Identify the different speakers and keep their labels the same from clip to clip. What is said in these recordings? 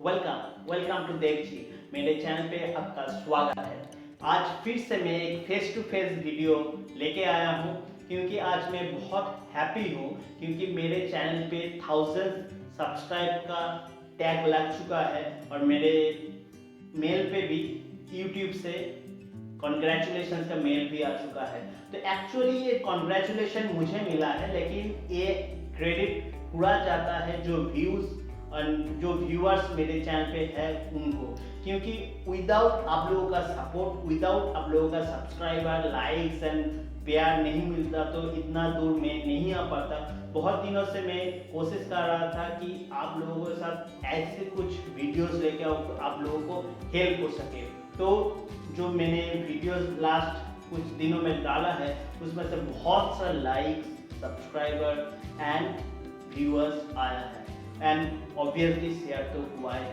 Speaker 1: Welcome to DebG। मेरे channel पे आपका स्वागत है। आज फिर से मैं एक फेस टू फेस वीडियो लेके आया हूँ क्योंकि आज मैं बहुत हैप्पी हूँ क्योंकि मेरे चैनल पे 1000 सब्सक्राइब का टैग लग चुका है और मेरे मेल पे भी YouTube से कॉन्ग्रेचुलेशन का मेल भी आ चुका है। तो एक्चुअली ये कॉन्ग्रेचुलेशन मुझे मिला है, लेकिन ये क्रेडिट पूरा जाता है जो व्यूअर्स मेरे चैनल पे है उनको, क्योंकि विदाउट आप लोगों का सपोर्ट, विदाउट आप लोगों का सब्सक्राइबर, लाइक्स एंड प्यार नहीं मिलता तो इतना दूर मैं नहीं आ पाता। बहुत दिनों से मैं कोशिश कर रहा था कि आप लोगों के साथ ऐसे कुछ वीडियोस लेके आओ तो आप लोगों को हेल्प हो सके। तो जो मैंने वीडियोस लास्ट कुछ दिनों में डाला है उसमें से बहुत सा लाइक्स, सब्सक्राइबर एंड व्यूअर्स आया है एंड ऑब्वियसली शेयर तो हुआ है,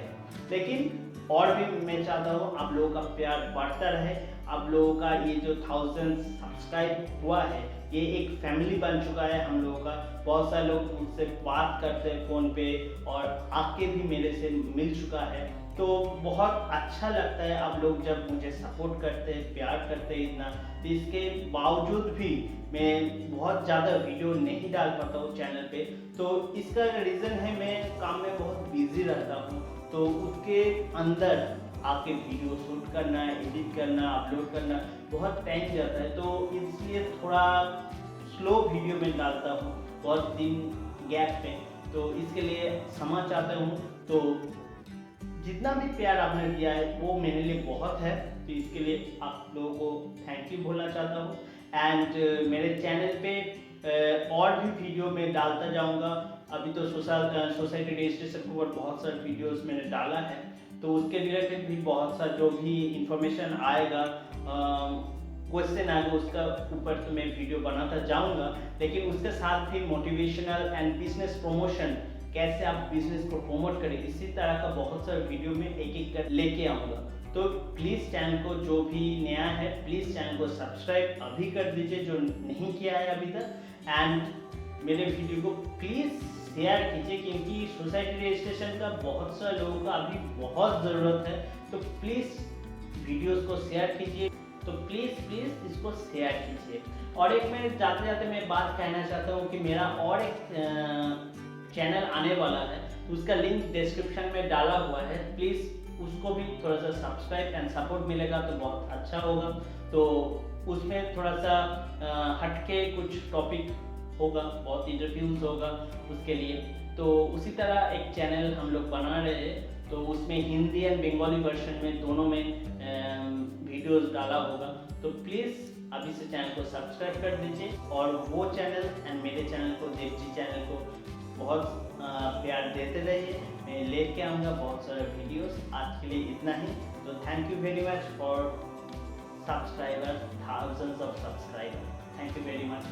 Speaker 1: लेकिन और भी मैं चाहता हूँ आप लोगों का प्यार बढ़ता रहे। आप लोगों का ये जो 1000 सब्सक्राइब हुआ है ये एक फैमिली बन चुका है हम लोगों का। बहुत सारे लोग मुझसे बात करते हैं फ़ोन पे और आके भी मेरे से मिल चुका है, तो बहुत अच्छा लगता है आप लोग जब मुझे सपोर्ट करते हैं, प्यार करते हैं इतना। तो इसके बावजूद भी मैं बहुत ज़्यादा वीडियो नहीं डाल पाता हूँ चैनल पे। तो इसका रीज़न है मैं काम में बहुत बिजी रहता हूँ, तो उसके अंदर आके वीडियो शूट करना, एडिट करना, अपलोड करना बहुत टाइम जाता है। तो इसलिए थोड़ा स्लो वीडियो में डालता हूँ, बहुत दिन गैप में। तो इसके लिए क्षमा चाहता हूँ। तो जितना भी प्यार आपने दिया है वो मेरे लिए बहुत है, तो इसके लिए आप लोगों को थैंक यू बोलना चाहता हूँ। एंड मेरे चैनल पे और भी वीडियो में डालता जाऊंगा। अभी तो सोसाइटी रजिस्ट्रेशन के ऊपर बहुत सारे वीडियोस मैंने डाला है, तो उसके रिलेटेड भी बहुत सा जो भी इंफॉर्मेशन आएगा, क्वेश्चन आएगा, उसका ऊपर तो मैं वीडियो बनाता जाऊंगा। लेकिन उसके साथ भी मोटिवेशनल एंड बिजनेस प्रमोशन, कैसे आप बिजनेस को प्रमोट करें, इसी तरह का बहुत सारा वीडियो में एक एक कर लेके आऊँगा। तो प्लीज़ चैनल को, जो भी नया है प्लीज़ चैनल को सब्सक्राइब अभी कर दीजिए जो नहीं किया है अभी तक। एंड मेरे वीडियो को प्लीज़ शेयर कीजिए क्योंकि सोसाइटी रजिस्ट्रेशन का बहुत सारे लोगों का अभी बहुत ज़रूरत है। तो प्लीज़ वीडियोस को शेयर कीजिए, तो प्लीज़ इसको शेयर कीजिए। और एक मैं जाते जाते मैं बात कहना चाहता हूँ कि मेरा और एक चैनल आने वाला है, उसका लिंक डिस्क्रिप्शन में डाला हुआ है। प्लीज़ उसको भी थोड़ा सा सब्सक्राइब एंड सपोर्ट मिलेगा तो बहुत अच्छा होगा। तो उसमें थोड़ा सा हटके कुछ टॉपिक होगा, बहुत इंटरव्यूज होगा उसके लिए। तो उसी तरह एक चैनल हम लोग बना रहे हैं, तो उसमें हिंदी एंड बंगाली वर्जन में दोनों में वीडियोस डाला होगा। तो प्लीज़ अभी से चैनल को सब्सक्राइब कर दीजिए और वो चैनल एंड मेरे चैनल को, DebG चैनल को बहुत प्यार देते रहिए। मैं लेके आऊँगा बहुत सारे वीडियोस। आज के लिए इतना ही। तो thank you very much for subscriber, thousands of subscribers. Thank you very much.